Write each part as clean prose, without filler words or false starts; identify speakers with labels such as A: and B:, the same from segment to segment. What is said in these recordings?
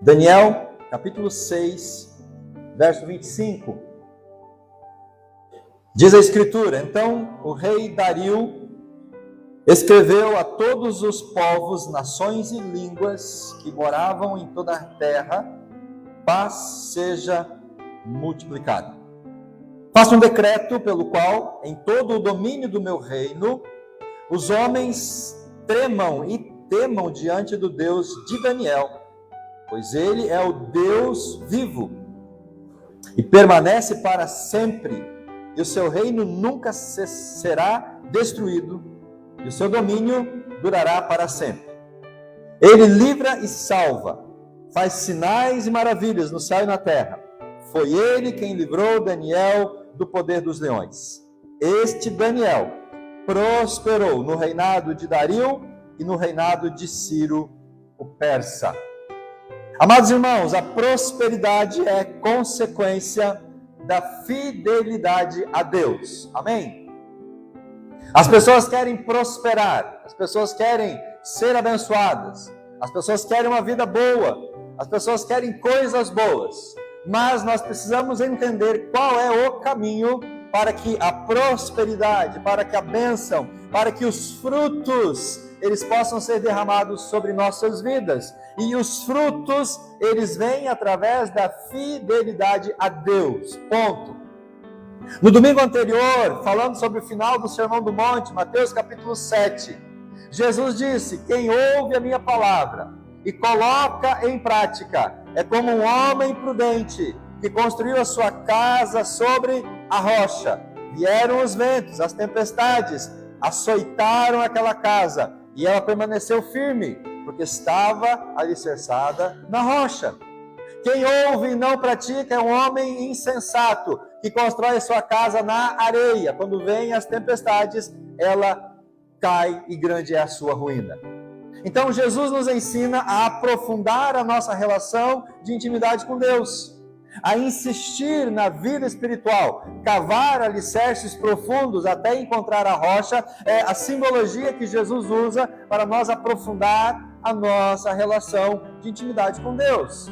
A: Daniel, capítulo 6, verso 25. Diz a Escritura: então o rei Dario escreveu a todos os povos, nações e línguas que moravam em toda a terra: paz seja multiplicada. Faça um decreto pelo qual, em todo o domínio do meu reino, os homens tremam e temam diante do Deus de Daniel, pois ele é o Deus vivo e permanece para sempre, e o seu reino nunca será destruído, e o seu domínio durará para sempre. Ele livra e salva, faz sinais e maravilhas no céu e na terra. Foi ele quem livrou Daniel do poder dos leões. Este Daniel prosperou no reinado de Dario e no reinado de Ciro, o persa. Amados irmãos, a prosperidade é consequência da fidelidade a Deus. Amém? As pessoas querem prosperar, as pessoas querem ser abençoadas, as pessoas querem uma vida boa, as pessoas querem coisas boas, mas nós precisamos entender qual é o caminho para que a prosperidade, para que a bênção, para que os frutos, eles possam ser derramados sobre nossas vidas. E os frutos, eles vêm através da fidelidade a Deus. Ponto. No domingo anterior, falando sobre o final do Sermão do Monte, Mateus capítulo 7, Jesus disse: quem ouve a minha palavra e coloca em prática é como um homem prudente que construiu a sua casa sobre a rocha. Vieram os ventos, as tempestades, açoitaram aquela casa e ela permaneceu firme, porque estava alicerçada na rocha. Quem ouve e não pratica é um homem insensato, que constrói a sua casa na areia. Quando vêm as tempestades, ela cai e grande é a sua ruína. Então Jesus nos ensina a aprofundar a nossa relação de intimidade com Deus, a insistir na vida espiritual, cavar alicerces profundos até encontrar a rocha. É a simbologia que Jesus usa para nós aprofundar a nossa relação de intimidade com Deus.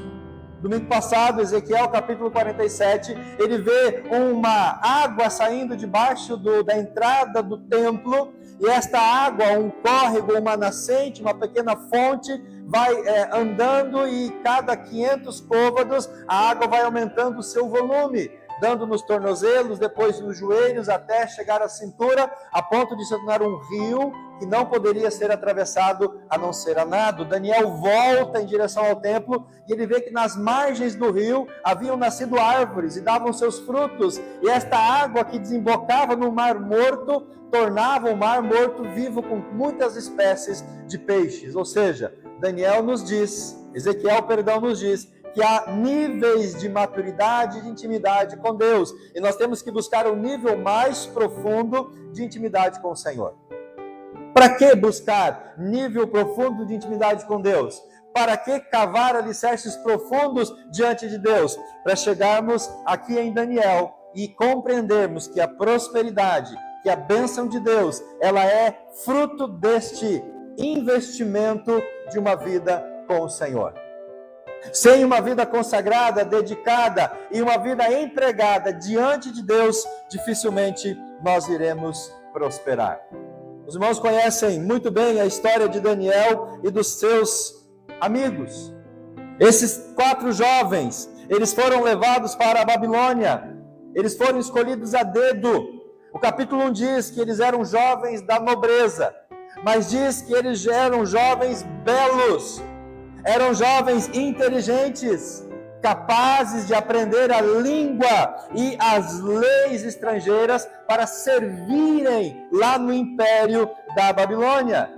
A: Domingo passado, Ezequiel capítulo 47, ele vê uma água saindo debaixo da entrada do templo, e esta água, um córrego, uma nascente, uma pequena fonte, vai andando, e cada 500 côvados a água vai aumentando o seu volume, dando nos tornozelos, depois nos joelhos, até chegar à cintura, a ponto de se tornar um rio que não poderia ser atravessado a não ser a nado. Daniel volta em direção ao templo e ele vê que nas margens do rio haviam nascido árvores e davam seus frutos, e esta água que desembocava no Mar Morto tornava o Mar Morto vivo com muitas espécies de peixes. Ou seja, Ezequiel nos diz que há níveis de maturidade e de intimidade com Deus, e nós temos que buscar um nível mais profundo de intimidade com o Senhor. Para que buscar nível profundo de intimidade com Deus? Para que cavar alicerces profundos diante de Deus? Para chegarmos aqui em Daniel e compreendermos que a prosperidade, que a bênção de Deus, ela é fruto deste investimento de uma vida com o Senhor. Sem uma vida consagrada, dedicada e uma vida empregada diante de Deus, dificilmente nós iremos prosperar. Os irmãos conhecem muito bem a história de Daniel e dos seus amigos. Esses 4 jovens, eles foram levados para a Babilônia. Eles foram escolhidos a dedo. O capítulo 1 diz que eles eram jovens da nobreza, mas diz que eles eram jovens belos. Eram jovens inteligentes, capazes de aprender a língua e as leis estrangeiras para servirem lá no império da Babilônia.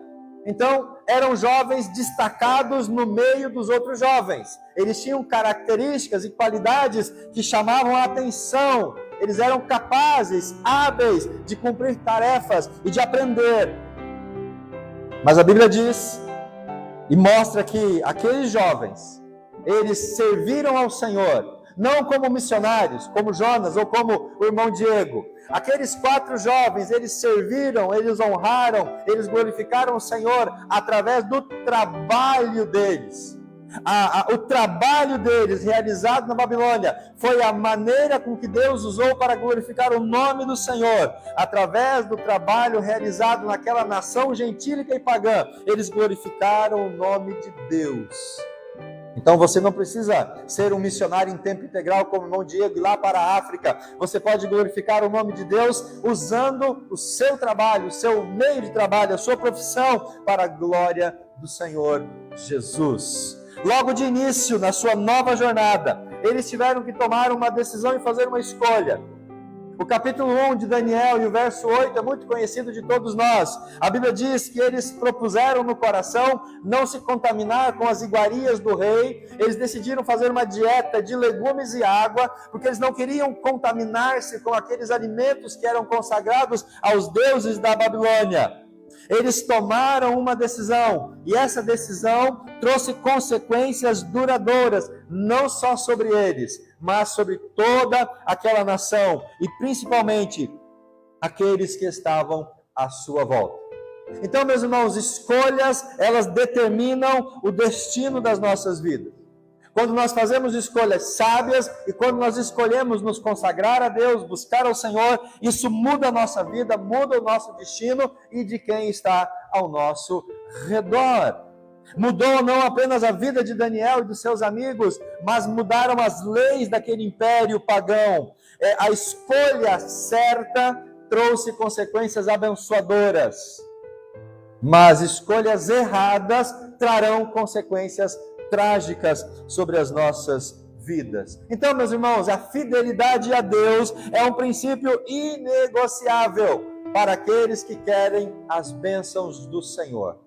A: Então, eram jovens destacados no meio dos outros jovens. Eles tinham características e qualidades que chamavam a atenção. Eles eram capazes, hábeis de cumprir tarefas e de aprender. Mas a Bíblia diz e mostra que aqueles jovens, eles serviram ao Senhor, não como missionários, como Jonas ou como o irmão Diego. Aqueles 4 jovens, eles serviram, eles honraram, eles glorificaram o Senhor através do trabalho deles. O trabalho deles realizado na Babilônia foi a maneira com que Deus usou para glorificar o nome do Senhor. Através do trabalho realizado naquela nação gentílica e pagã, eles glorificaram o nome de Deus. Então você não precisa ser um missionário em tempo integral como o irmão Diego e lá para a África. Você pode glorificar o nome de Deus usando o seu trabalho, o seu meio de trabalho, a sua profissão para a glória do Senhor Jesus. Logo de início, na sua nova jornada, eles tiveram que tomar uma decisão e fazer uma escolha. O capítulo 1 de Daniel e o verso 8 é muito conhecido de todos nós. A Bíblia diz que eles propuseram no coração não se contaminar com as iguarias do rei. Eles decidiram fazer uma dieta de legumes e água, porque eles não queriam contaminar-se com aqueles alimentos que eram consagrados aos deuses da Babilônia. Eles tomaram uma decisão, e essa decisão trouxe consequências duradouras, não só sobre eles, mas sobre toda aquela nação, e principalmente aqueles que estavam à sua volta. Então, meus irmãos, escolhas, elas determinam o destino das nossas vidas. Quando nós fazemos escolhas sábias e quando nós escolhemos nos consagrar a Deus, buscar ao Senhor, isso muda a nossa vida, muda o nosso destino e de quem está ao nosso redor. Mudou não apenas a vida de Daniel e dos seus amigos, mas mudaram as leis daquele império pagão. A escolha certa trouxe consequências abençoadoras, mas escolhas erradas trarão consequências trágicas sobre as nossas vidas. Então, meus irmãos, a fidelidade a Deus é um princípio inegociável para aqueles que querem as bênçãos do Senhor.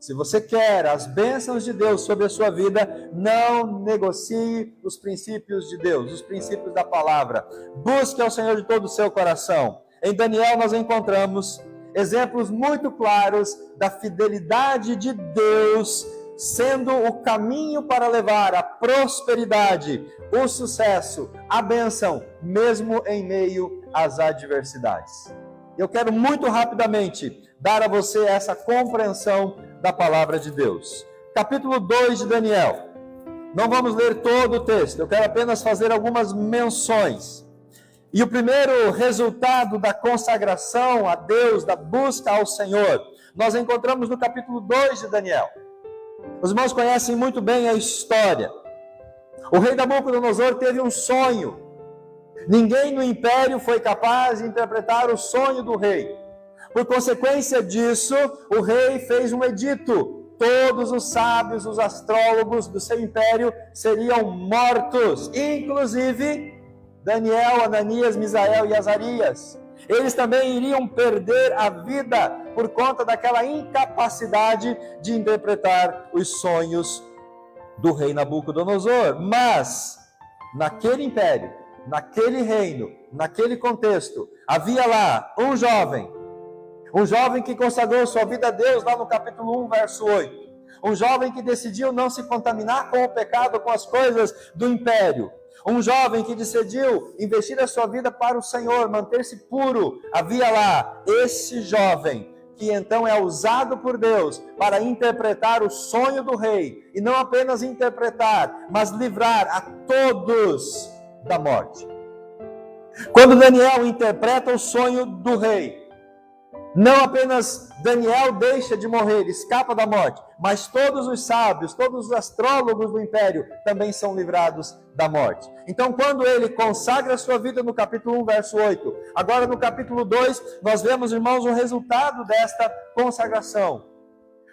A: Se você quer as bênçãos de Deus sobre a sua vida, não negocie os princípios de Deus, os princípios da palavra. Busque ao Senhor de todo o seu coração. Em Daniel nós encontramos exemplos muito claros da fidelidade de Deus sendo o caminho para levar a prosperidade, o sucesso, a bênção, mesmo em meio às adversidades. Eu quero muito rapidamente dar a você essa compreensão da palavra de Deus. Capítulo 2 de Daniel. Não vamos ler todo o texto, eu quero apenas fazer algumas menções. E o primeiro resultado da consagração a Deus, da busca ao Senhor, nós encontramos no capítulo 2 de Daniel. Os irmãos conhecem muito bem a história. O rei Nabucodonosor teve um sonho. Ninguém no império foi capaz de interpretar o sonho do rei. Por consequência disso, o rei fez um edito. Todos os sábios, os astrólogos do seu império seriam mortos, inclusive Daniel, Ananias, Misael e Azarias. Eles também iriam perder a vida por conta daquela incapacidade de interpretar os sonhos do rei Nabucodonosor. Mas, naquele império, naquele reino, naquele contexto, havia lá um jovem que consagrou sua vida a Deus, lá no capítulo 1, verso 8. Um jovem que decidiu não se contaminar com o pecado, com as coisas do império. Um jovem que decidiu investir a sua vida para o Senhor, manter-se puro. Havia lá esse jovem que então é usado por Deus para interpretar o sonho do rei. E não apenas interpretar, mas livrar a todos da morte. Quando Daniel interpreta o sonho do rei, não apenas Daniel deixa de morrer, escapa da morte, mas todos os sábios, todos os astrólogos do império também são livrados da morte. Então, quando ele consagra a sua vida no capítulo 1, verso 8, agora no capítulo 2, nós vemos, irmãos, o resultado desta consagração.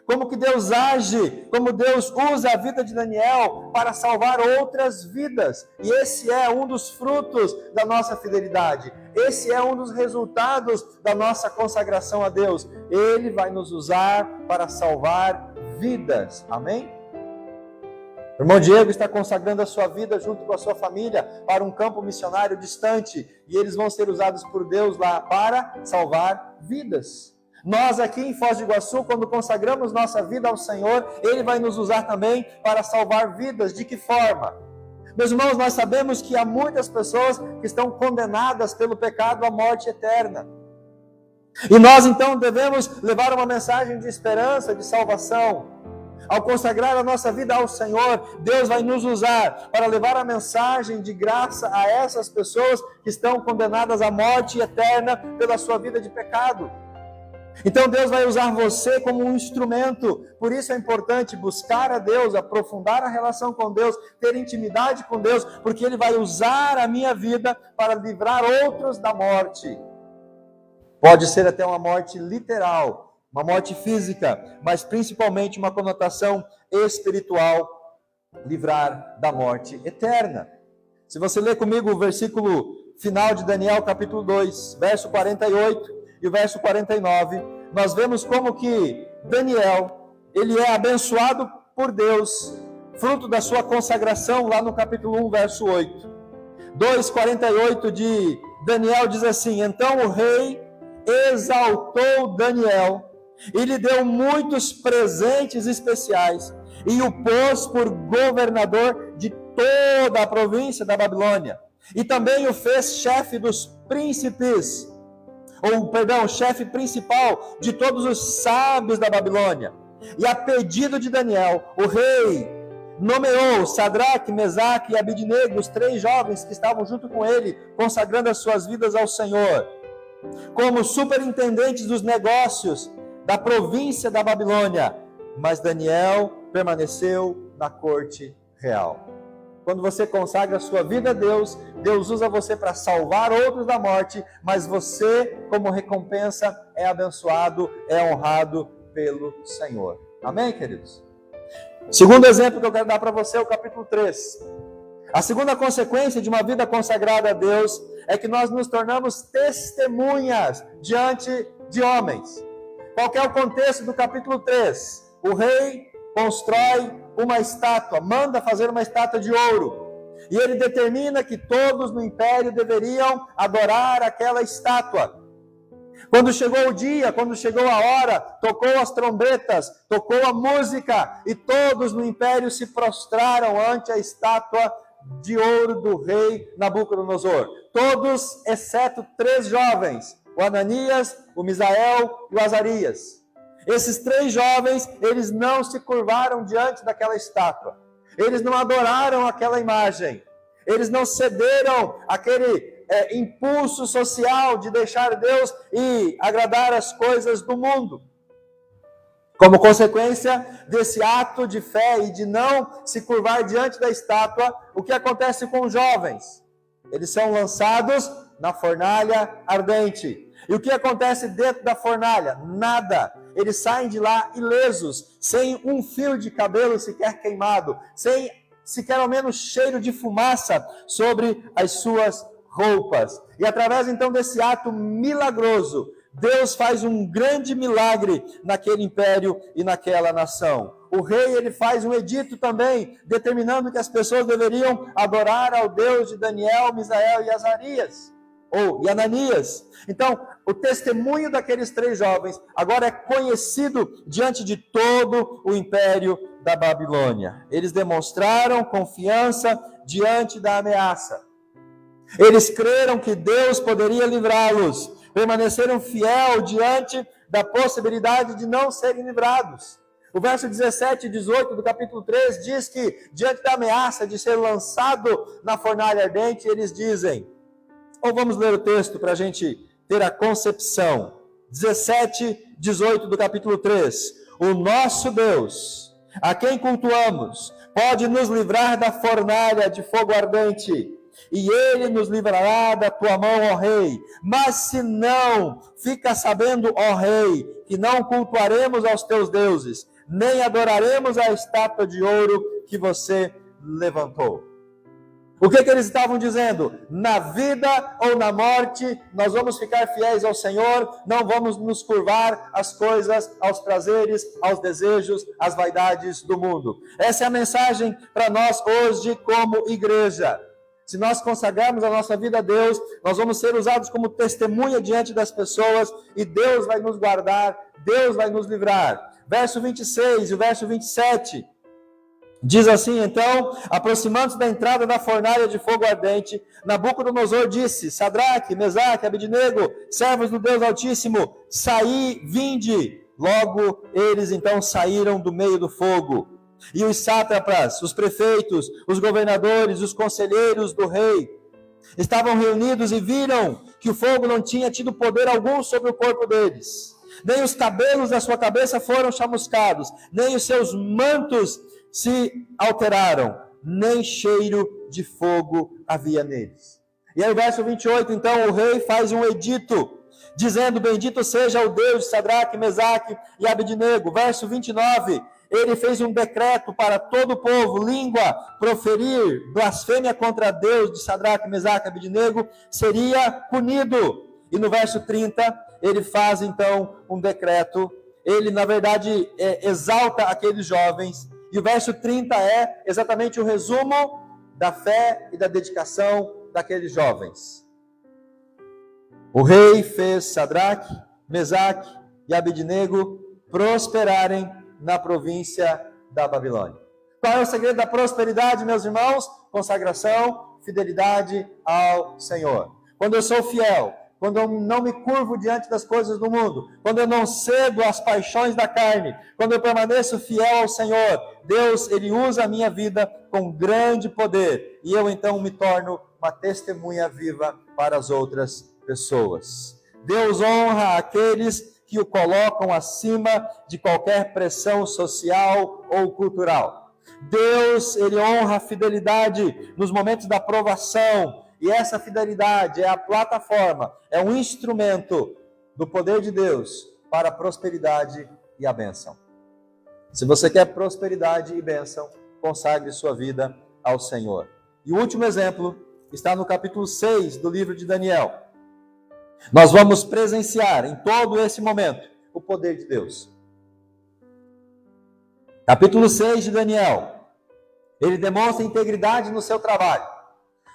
A: Como que Deus age, como Deus usa a vida de Daniel para salvar outras vidas. E esse é um dos frutos da nossa fidelidade. Esse é um dos resultados da nossa consagração a Deus. Ele vai nos usar para salvar vidas. Amém? O irmão Diego está consagrando a sua vida junto com a sua família para um campo missionário distante. E eles vão ser usados por Deus lá para salvar vidas. Nós aqui em Foz do Iguaçu, quando consagramos nossa vida ao Senhor, Ele vai nos usar também para salvar vidas. De que forma? Meus irmãos, nós sabemos que há muitas pessoas que estão condenadas pelo pecado à morte eterna. E nós então devemos levar uma mensagem de esperança, de salvação. Ao consagrar a nossa vida ao Senhor, Deus vai nos usar para levar a mensagem de graça a essas pessoas que estão condenadas à morte eterna pela sua vida de pecado. Então Deus vai usar você como um instrumento. Por isso é importante buscar a Deus, aprofundar a relação com Deus, ter intimidade com Deus, porque Ele vai usar a minha vida para livrar outros da morte. Pode ser até uma morte literal, uma morte física, mas principalmente uma conotação espiritual, livrar da morte eterna. Se você ler comigo o versículo final de Daniel, capítulo 2, verso 48 e o verso 49, nós vemos como que Daniel, ele é abençoado por Deus, fruto da sua consagração, lá no capítulo 1, verso 8. 2:48 de Daniel diz assim: então o rei exaltou Daniel e lhe deu muitos presentes especiais e o pôs por governador de toda a província da Babilônia, e também o fez chefe dos príncipes, chefe principal de todos os sábios da Babilônia. E a pedido de Daniel, o rei nomeou Sadraque, Mesaque e Abidnego, os 3 jovens que estavam junto com ele, consagrando as suas vidas ao Senhor, como superintendentes dos negócios da província da Babilônia. Mas Daniel permaneceu na corte real. Quando você consagra a sua vida a Deus, Deus usa você para salvar outros da morte, mas você, como recompensa, é abençoado, é honrado pelo Senhor. Amém, queridos? Segundo exemplo que eu quero dar para você é o capítulo 3. A segunda consequência de uma vida consagrada a Deus é que nós nos tornamos testemunhas diante de homens. Qual que é o contexto do capítulo 3? O rei constrói uma estátua, manda fazer uma estátua de ouro. E ele determina que todos no império deveriam adorar aquela estátua. Quando chegou o dia, quando chegou a hora, tocou as trombetas, tocou a música, e todos no império se prostraram ante a estátua de ouro do rei Nabucodonosor. Todos, exceto 3 jovens, o Ananias, o Misael e o Azarias. Esses 3 jovens, eles não se curvaram diante daquela estátua. Eles não adoraram aquela imagem. Eles não cederam àquele impulso social de deixar Deus e agradar as coisas do mundo. Como consequência desse ato de fé e de não se curvar diante da estátua, o que acontece com os jovens? Eles são lançados na fornalha ardente. E o que acontece dentro da fornalha? Nada. Eles saem de lá ilesos, sem um fio de cabelo sequer queimado, sem sequer ao menos cheiro de fumaça sobre as suas roupas. E através então desse ato milagroso, Deus faz um grande milagre naquele império e naquela nação. O rei, ele faz um edito também, determinando que as pessoas deveriam adorar ao Deus de Daniel, Misael e Azarias, e Ananias. Então, o testemunho daqueles 3 jovens agora é conhecido diante de todo o império da Babilônia. Eles demonstraram confiança diante da ameaça. Eles creram que Deus poderia livrá-los, permaneceram fiel diante da possibilidade de não serem livrados. O verso 17 e 18 do capítulo 3 diz que, diante da ameaça de ser lançado na fornalha ardente, eles dizem, ou vamos ler o texto para a gente ter a concepção. 17, 18 do capítulo 3. O nosso Deus, a quem cultuamos, pode nos livrar da fornalha de fogo ardente, e Ele nos livrará da tua mão, ó Rei. Mas se não, fica sabendo, ó Rei, que não cultuaremos aos teus deuses, nem adoraremos a estátua de ouro que você levantou. O que eles estavam dizendo? Na vida ou na morte, nós vamos ficar fiéis ao Senhor, não vamos nos curvar às coisas, aos prazeres, aos desejos, às vaidades do mundo. Essa é a mensagem para nós hoje como igreja. Se nós consagrarmos a nossa vida a Deus, nós vamos ser usados como testemunha diante das pessoas e Deus vai nos guardar, Deus vai nos livrar. Verso 26 e o verso 27 diz assim, então, aproximando-se da entrada da fornalha de fogo ardente, Nabucodonosor disse, Sadraque, Mesaque, Abidnego, servos do Deus Altíssimo, saí, vinde. Logo eles então saíram do meio do fogo. E os sátrapas, os prefeitos, os governadores, os conselheiros do rei estavam reunidos e viram que o fogo não tinha tido poder algum sobre o corpo deles. Nem os cabelos da sua cabeça foram chamuscados, nem os seus mantos se alteraram, nem cheiro de fogo havia neles. E aí o verso 28, então, o rei faz um edito, dizendo: bendito seja o Deus de Sadraque, Mesaque e Abednego. Verso 29, ele fez um decreto para todo o povo: língua proferir blasfêmia contra Deus de Sadraque, Mesaque e Abednego seria punido. E no verso 30, ele faz então um decreto, ele na verdade exalta aqueles jovens, e o verso 30 é exatamente o resumo da fé e da dedicação daqueles jovens. O rei fez Sadraque, Mesaque e Abednego prosperarem na província da Babilônia. Qual é o segredo da prosperidade, meus irmãos? Consagração, fidelidade ao Senhor. Quando eu sou fiel, quando eu não me curvo diante das coisas do mundo, quando eu não cedo às paixões da carne, quando eu permaneço fiel ao Senhor, Deus, Ele usa a minha vida com grande poder, e eu então me torno uma testemunha viva para as outras pessoas. Deus honra aqueles que o colocam acima de qualquer pressão social ou cultural. Deus, Ele honra a fidelidade nos momentos da provação, e essa fidelidade é a plataforma, é um instrumento do poder de Deus para a prosperidade e a bênção. Se você quer prosperidade e bênção, consagre sua vida ao Senhor. E o último exemplo está no capítulo 6 do livro de Daniel. Nós vamos presenciar em todo esse momento o poder de Deus. Capítulo 6 de Daniel. Ele demonstra integridade no seu trabalho.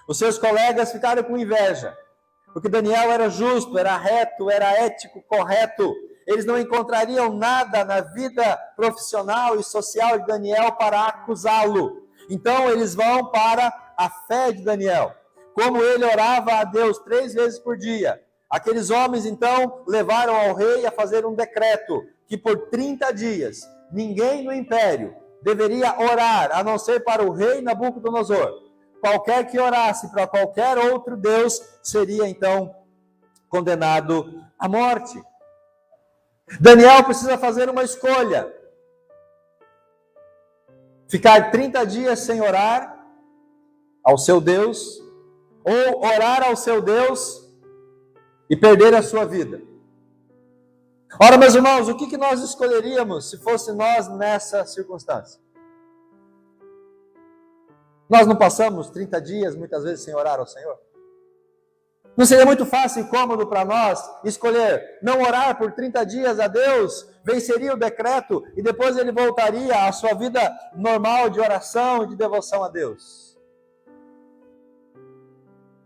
A: Os seus colegas ficaram com inveja, porque Daniel era justo, era reto, era ético, correto. Eles não encontrariam nada na vida profissional e social de Daniel para acusá-lo. Então eles vão para a fé de Daniel. Como ele orava a Deus 3 vezes por dia, aqueles homens então levaram ao rei a fazer um decreto, que por 30 dias, ninguém no império deveria orar, a não ser para o rei Nabucodonosor. Qualquer que orasse para qualquer outro Deus, seria então condenado à morte. Daniel precisa fazer uma escolha. Ficar 30 dias sem orar ao seu Deus, ou orar ao seu Deus e perder a sua vida. Ora, meus irmãos, o que nós escolheríamos se fosse nós nessa circunstância? Nós não passamos 30 dias, muitas vezes, sem orar ao Senhor? Não seria muito fácil e cômodo para nós escolher não orar por 30 dias a Deus, venceria o decreto e depois ele voltaria à sua vida normal de oração e de devoção a Deus?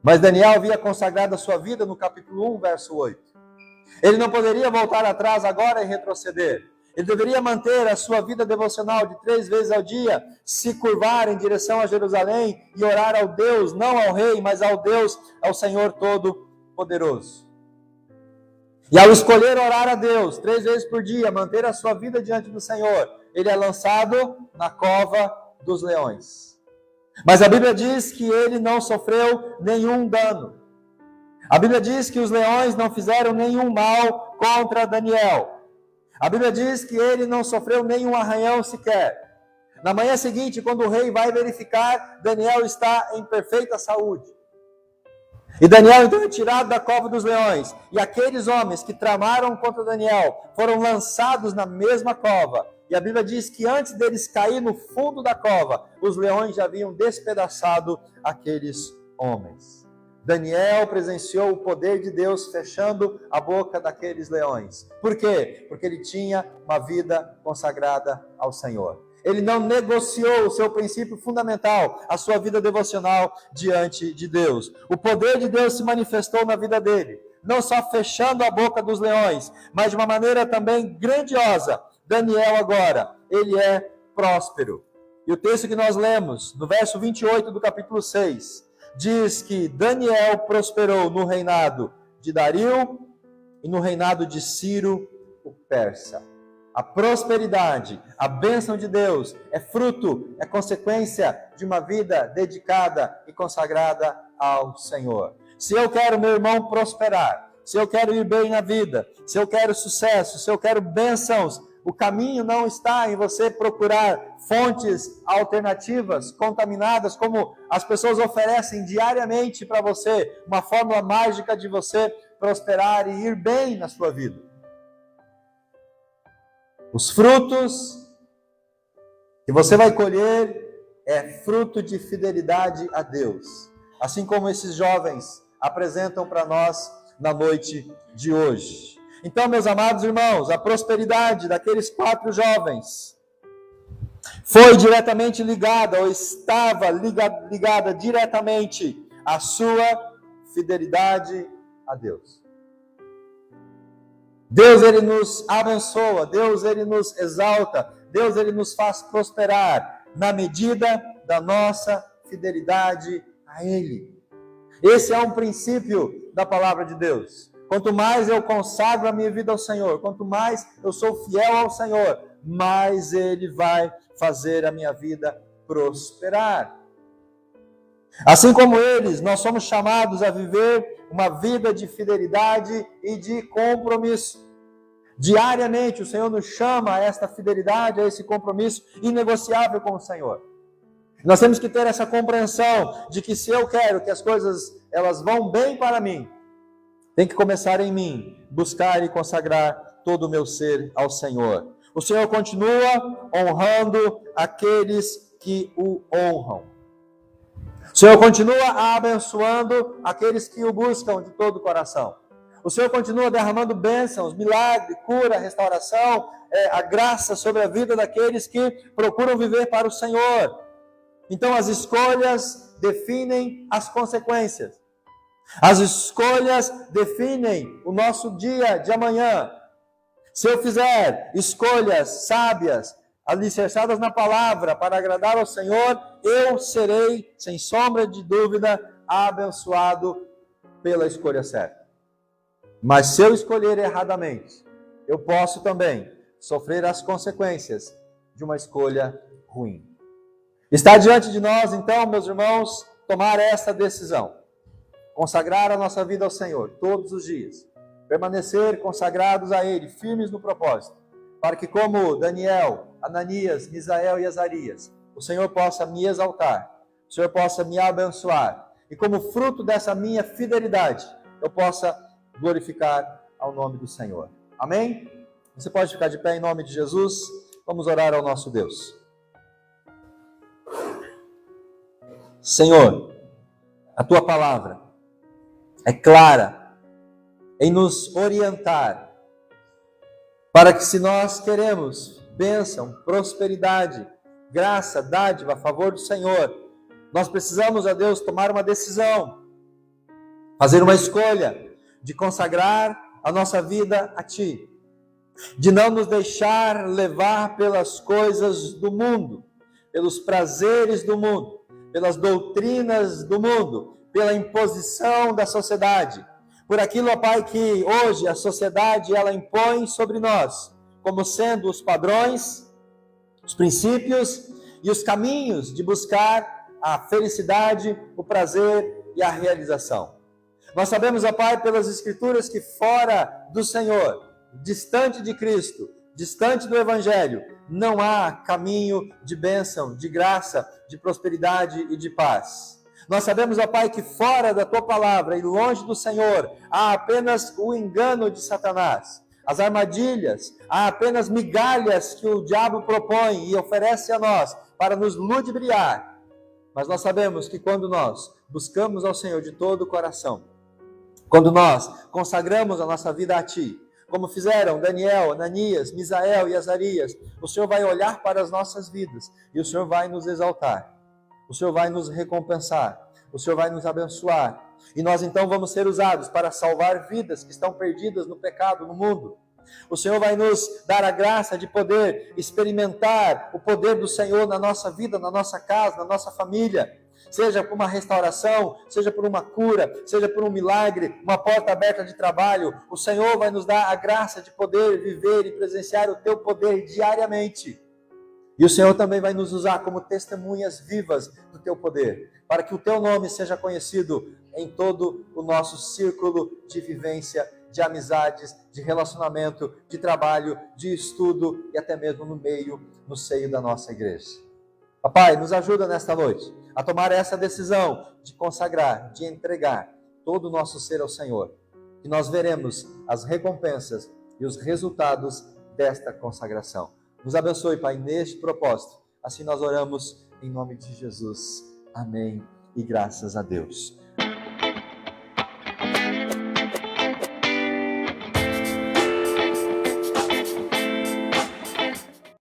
A: Mas Daniel havia consagrado a sua vida no capítulo 1, verso 8. Ele não poderia voltar atrás agora e retroceder. Ele deveria manter a sua vida devocional de 3 vezes ao dia, se curvar em direção a Jerusalém e orar ao Deus, não ao rei, mas ao Deus, ao Senhor Todo-Poderoso. E ao escolher orar a Deus 3 vezes por dia, manter a sua vida diante do Senhor, ele é lançado na cova dos leões. Mas a Bíblia diz que ele não sofreu nenhum dano. A Bíblia diz que os leões não fizeram nenhum mal contra Daniel. A Bíblia diz que ele não sofreu nenhum arranhão sequer. Na manhã seguinte, quando o rei vai verificar, Daniel está em perfeita saúde. E Daniel então é tirado da cova dos leões. E aqueles homens que tramaram contra Daniel foram lançados na mesma cova. E a Bíblia diz que antes deles cair no fundo da cova, os leões já haviam despedaçado aqueles homens. Daniel presenciou o poder de Deus fechando a boca daqueles leões. Por quê? Porque ele tinha uma vida consagrada ao Senhor. Ele não negociou o seu princípio fundamental, a sua vida devocional diante de Deus. O poder de Deus se manifestou na vida dele, não só fechando a boca dos leões, mas de uma maneira também grandiosa. Daniel agora, ele é próspero. E o texto que nós lemos, no verso 28 do capítulo 6, diz que Daniel prosperou no reinado de Dario e no reinado de Ciro, o persa. a prosperidade, a bênção de Deus é fruto, é consequência de uma vida dedicada e consagrada ao Senhor. Se eu quero, meu irmão, prosperar, se eu quero ir bem na vida, se eu quero sucesso, se eu quero bênçãos, o caminho não está em você procurar fontes alternativas, contaminadas, como as pessoas oferecem diariamente para você, uma fórmula mágica de você prosperar e ir bem na sua vida. Os frutos que você vai colher é fruto de fidelidade a Deus, assim como esses jovens apresentam para nós na noite de hoje. Então, meus amados irmãos, a prosperidade daqueles 4 jovens foi diretamente ligada, ou estava ligada diretamente à sua fidelidade a Deus. Deus, Ele nos abençoa, Deus, Ele nos exalta, Deus, Ele nos faz prosperar na medida da nossa fidelidade a Ele. Esse é um princípio da palavra de Deus. Quanto mais eu consagro a minha vida ao Senhor, quanto mais eu sou fiel ao Senhor, mais Ele vai fazer a minha vida prosperar. Assim como eles, nós somos chamados a viver uma vida de fidelidade e de compromisso. Diariamente o Senhor nos chama a esta fidelidade, a esse compromisso inegociável com o Senhor. Nós temos que ter essa compreensão de que se eu quero que as coisas elas vão bem para mim, tem que começar em mim, buscar e consagrar todo o meu ser ao Senhor. O Senhor continua honrando aqueles que o honram. O Senhor continua abençoando aqueles que o buscam de todo o coração. O Senhor continua derramando bênçãos, milagre, cura, restauração, a graça sobre a vida daqueles que procuram viver para o Senhor. Então as escolhas definem as consequências. As escolhas definem o nosso dia de amanhã. Se eu fizer escolhas sábias, alicerçadas na palavra, para agradar ao Senhor, eu serei, sem sombra de dúvida, abençoado pela escolha certa. Mas se eu escolher erradamente, eu posso também sofrer as consequências de uma escolha ruim. Está diante de nós, então, meus irmãos, tomar esta decisão. Consagrar a nossa vida ao Senhor todos os dias. Permanecer consagrados a Ele, firmes no propósito. Para que, como Daniel, Ananias, Misael e Azarias, o Senhor possa me exaltar, o Senhor possa me abençoar, e como fruto dessa minha fidelidade, eu possa glorificar ao nome do Senhor. Amém? Você pode ficar de pé em nome de Jesus? Vamos orar ao nosso Deus. Senhor, a Tua palavra é clara em nos orientar para que, se nós queremos bênção, prosperidade, graça, dádiva a favor do Senhor, nós precisamos, a Deus, tomar uma decisão, fazer uma escolha de consagrar a nossa vida a Ti, de não nos deixar levar pelas coisas do mundo, pelos prazeres do mundo, pelas doutrinas do mundo, pela imposição da sociedade, por aquilo, ó Pai, que hoje a sociedade ela impõe sobre nós, como sendo os padrões, os princípios e os caminhos de buscar a felicidade, o prazer e a realização. Nós sabemos, ó Pai, pelas Escrituras, que fora do Senhor, distante de Cristo, distante do Evangelho, não há caminho de bênção, de graça, de prosperidade e de paz. Nós sabemos, ó Pai, que fora da Tua palavra e longe do Senhor, há apenas o engano de Satanás, as armadilhas, há apenas migalhas que o diabo propõe e oferece a nós para nos ludibriar. Mas nós sabemos que quando nós buscamos ao Senhor de todo o coração, quando nós consagramos a nossa vida a Ti, como fizeram Daniel, Ananias, Misael e Azarias, o Senhor vai olhar para as nossas vidas e o Senhor vai nos exaltar. O Senhor vai nos recompensar, o Senhor vai nos abençoar, e nós então vamos ser usados para salvar vidas que estão perdidas no pecado, no mundo. O Senhor vai nos dar a graça de poder experimentar o poder do Senhor na nossa vida, na nossa casa, na nossa família, seja por uma restauração, seja por uma cura, seja por um milagre, uma porta aberta de trabalho. O Senhor vai nos dar a graça de poder viver e presenciar o teu poder diariamente. E o Senhor também vai nos usar como testemunhas vivas do teu poder, para que o teu nome seja conhecido em todo o nosso círculo de vivência, de amizades, de relacionamento, de trabalho, de estudo e até mesmo no seio da nossa igreja. Papai, nos ajuda nesta noite a tomar essa decisão de consagrar, de entregar todo o nosso ser ao Senhor. E nós veremos as recompensas e os resultados desta consagração. Nos abençoe, Pai, neste propósito. Assim nós oramos em nome de Jesus. Amém e graças a Deus.